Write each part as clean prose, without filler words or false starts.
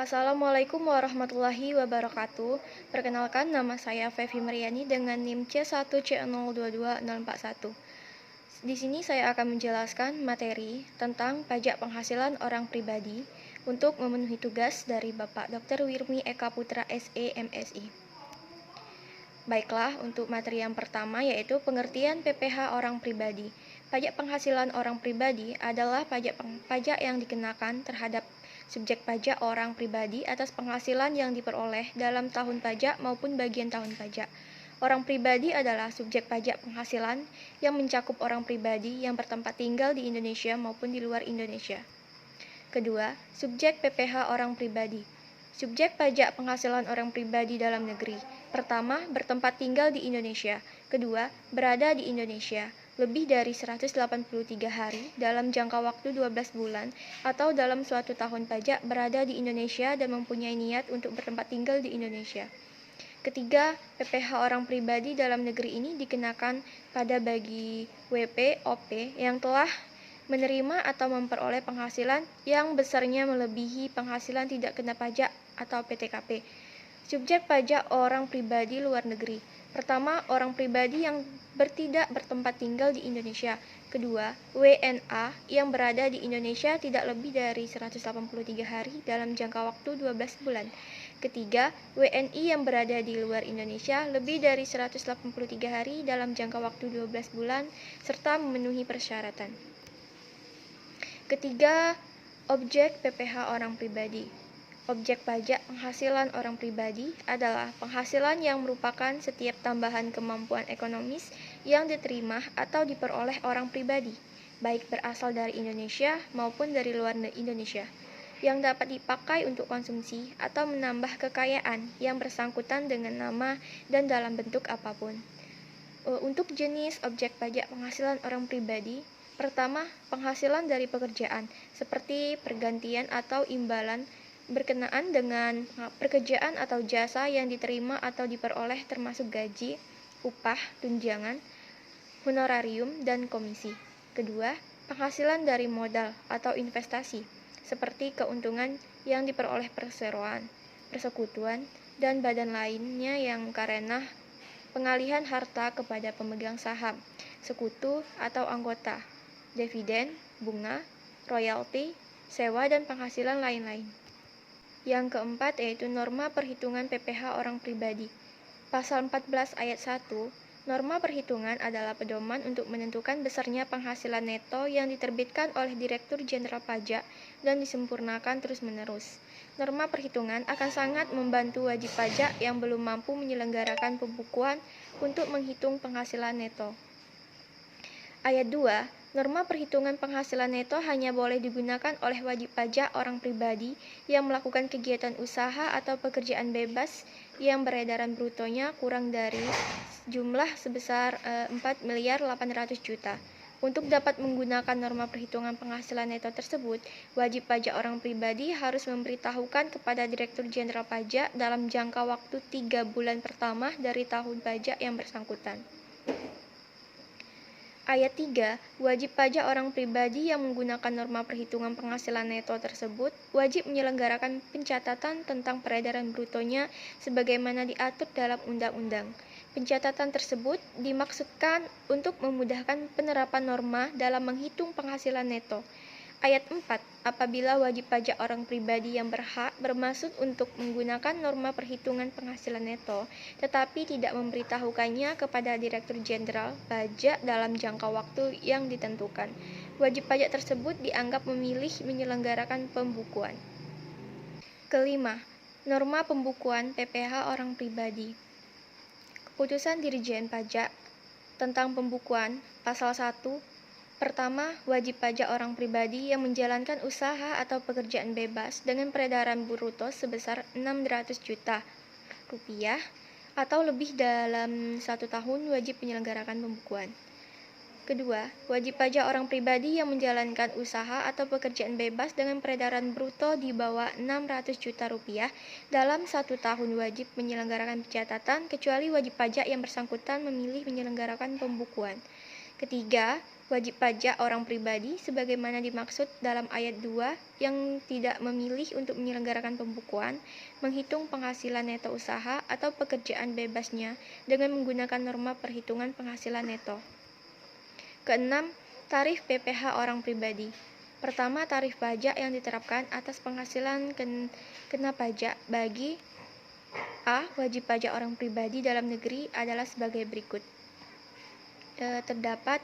Assalamualaikum warahmatullahi wabarakatuh. Perkenalkan, nama saya Fevi Mariani dengan NIM C1C022041. Di sini saya akan menjelaskan materi tentang pajak penghasilan orang pribadi untuk memenuhi tugas dari Bapak Dr. Wirmi Eka Putra SE MSI. Baiklah, untuk materi yang pertama yaitu pengertian PPh orang pribadi. Pajak penghasilan orang pribadi adalah pajak yang dikenakan terhadap subjek pajak orang pribadi atas penghasilan yang diperoleh dalam tahun pajak maupun bagian tahun pajak. Orang pribadi adalah subjek pajak penghasilan yang mencakup orang pribadi yang bertempat tinggal di Indonesia maupun di luar Indonesia. Kedua, subjek PPh orang pribadi. Subjek pajak penghasilan orang pribadi dalam negeri. Pertama, bertempat tinggal di Indonesia. Kedua, berada di Indonesia lebih dari 183 hari dalam jangka waktu 12 bulan atau dalam suatu tahun pajak berada di Indonesia dan mempunyai niat untuk bertempat tinggal di Indonesia. Ketiga, PPh orang pribadi dalam negeri ini dikenakan pada bagi WP, OP yang telah menerima atau memperoleh penghasilan yang besarnya melebihi penghasilan tidak kena pajak atau PTKP. Subjek pajak orang pribadi luar negeri. Pertama, orang pribadi yang tidak bertempat tinggal di Indonesia. Kedua, WNA yang berada di Indonesia tidak lebih dari 183 hari dalam jangka waktu 12 bulan. Ketiga, WNI yang berada di luar Indonesia lebih dari 183 hari dalam jangka waktu 12 bulan serta memenuhi persyaratan. Ketiga, objek PPh orang pribadi. Objek pajak penghasilan orang pribadi adalah penghasilan yang merupakan setiap tambahan kemampuan ekonomis yang diterima atau diperoleh orang pribadi, baik berasal dari Indonesia maupun dari luar Indonesia, yang dapat dipakai untuk konsumsi atau menambah kekayaan yang bersangkutan dengan nama dan dalam bentuk apapun. Untuk jenis objek pajak penghasilan orang pribadi, pertama, penghasilan dari pekerjaan, seperti pergantian atau imbalan berkenaan dengan pekerjaan atau jasa yang diterima atau diperoleh termasuk gaji, upah, tunjangan, honorarium, dan komisi. Kedua, penghasilan dari modal atau investasi, seperti keuntungan yang diperoleh perseroan, persekutuan, dan badan lainnya yang karena pengalihan harta kepada pemegang saham, sekutu atau anggota, dividen, bunga, royalti, sewa, dan penghasilan lain-lain. Yang keempat yaitu norma perhitungan PPh orang pribadi. Pasal 14 ayat 1, norma perhitungan adalah pedoman untuk menentukan besarnya penghasilan neto yang diterbitkan oleh Direktur Jenderal Pajak dan disempurnakan terus-menerus. Norma perhitungan akan sangat membantu wajib pajak yang belum mampu menyelenggarakan pembukuan untuk menghitung penghasilan neto. Ayat 2, norma perhitungan penghasilan neto hanya boleh digunakan oleh wajib pajak orang pribadi yang melakukan kegiatan usaha atau pekerjaan bebas yang beredaran brutonya kurang dari jumlah sebesar 4.800.000.000. Untuk dapat menggunakan norma perhitungan penghasilan neto tersebut, wajib pajak orang pribadi harus memberitahukan kepada Direktur Jenderal Pajak dalam jangka waktu 3 bulan pertama dari tahun pajak yang bersangkutan. Ayat 3, wajib pajak orang pribadi yang menggunakan norma perhitungan penghasilan neto tersebut wajib menyelenggarakan pencatatan tentang peredaran brutonya sebagaimana diatur dalam undang-undang. Pencatatan tersebut dimaksudkan untuk memudahkan penerapan norma dalam menghitung penghasilan neto. Ayat 4, apabila wajib pajak orang pribadi yang berhak bermaksud untuk menggunakan norma perhitungan penghasilan neto, tetapi tidak memberitahukannya kepada Direktur Jenderal Pajak dalam jangka waktu yang ditentukan, wajib pajak tersebut dianggap memilih menyelenggarakan pembukuan. Kelima, norma pembukuan PPh orang pribadi. Keputusan Dirjen Pajak tentang pembukuan, pasal 1, pertama, wajib pajak orang pribadi yang menjalankan usaha atau pekerjaan bebas dengan peredaran bruto sebesar 600 juta rupiah atau lebih dalam 1 tahun wajib menyelenggarakan pembukuan. Kedua, wajib pajak orang pribadi yang menjalankan usaha atau pekerjaan bebas dengan peredaran bruto di bawah 600 juta rupiah dalam 1 tahun wajib menyelenggarakan pencatatan kecuali wajib pajak yang bersangkutan memilih menyelenggarakan pembukuan. Ketiga, Wajib pajak orang pribadi sebagaimana dimaksud dalam ayat 2 yang tidak memilih untuk menyelenggarakan pembukuan, menghitung penghasilan neto usaha atau pekerjaan bebasnya dengan menggunakan norma perhitungan penghasilan neto. Keenam, tarif PPh orang pribadi. Pertama, tarif pajak yang diterapkan atas penghasilan kena pajak bagi A. Wajib pajak orang pribadi dalam negeri adalah sebagai berikut. Terdapat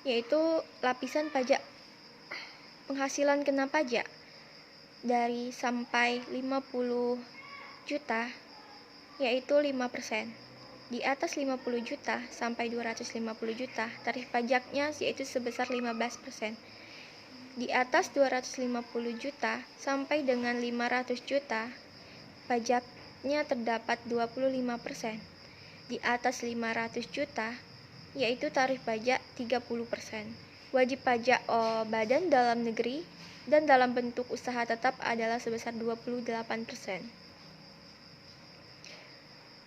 yaitu lapisan pajak penghasilan kena pajak dari sampai 50 juta yaitu 5%. Di atas 50 juta sampai 250 juta tarif pajaknya yaitu sebesar 15%. Di atas 250 juta sampai dengan 500 juta pajaknya terdapat 25%. Di atas 500 juta yaitu tarif pajak 30%. Wajib pajak badan dalam negeri dan dalam bentuk usaha tetap adalah sebesar 28%.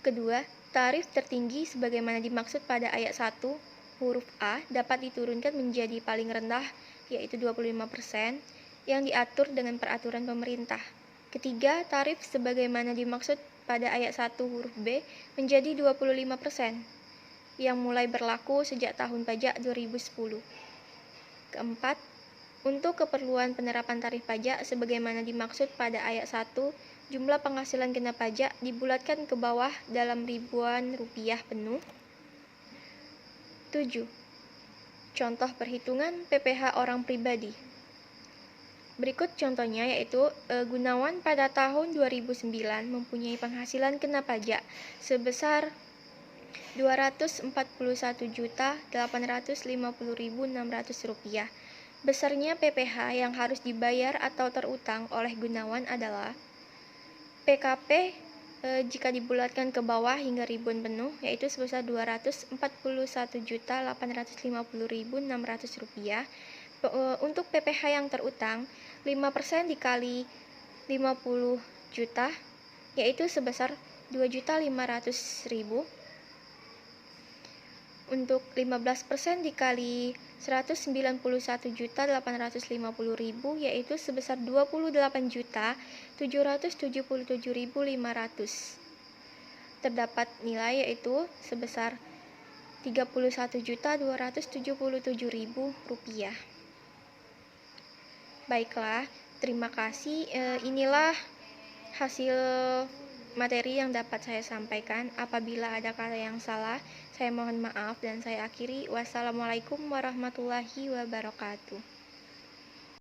Kedua, tarif tertinggi sebagaimana dimaksud pada ayat 1 huruf A dapat diturunkan menjadi paling rendah yaitu 25% yang diatur dengan peraturan pemerintah. Ketiga, tarif sebagaimana dimaksud pada ayat 1 huruf B menjadi 25%. yang mulai berlaku sejak tahun pajak 2010. Keempat, untuk keperluan penerapan tarif pajak sebagaimana dimaksud pada ayat 1, jumlah penghasilan kena pajak dibulatkan ke bawah dalam ribuan rupiah penuh. 7. Contoh perhitungan PPh orang pribadi. Berikut contohnya yaitu Gunawan pada tahun 2009 mempunyai penghasilan kena pajak sebesar Rp241.850.600. Besarnya PPh yang harus dibayar atau terutang oleh Gunawan adalah PKP jika dibulatkan ke bawah hingga ribuan penuh yaitu sebesar Rp241.850.600. Untuk PPh yang terutang 5% dikali 50 juta yaitu sebesar 2.500.000. Untuk 15% dikali 191.850.000 yaitu sebesar 28.777.500. Terdapat nilai yaitu sebesar Rp31.277.000. Baiklah, terima kasih. Inilah hasil materi yang dapat saya sampaikan. Apabila ada kata yang salah, saya mohon maaf dan saya akhiri. Wassalamualaikum warahmatullahi wabarakatuh.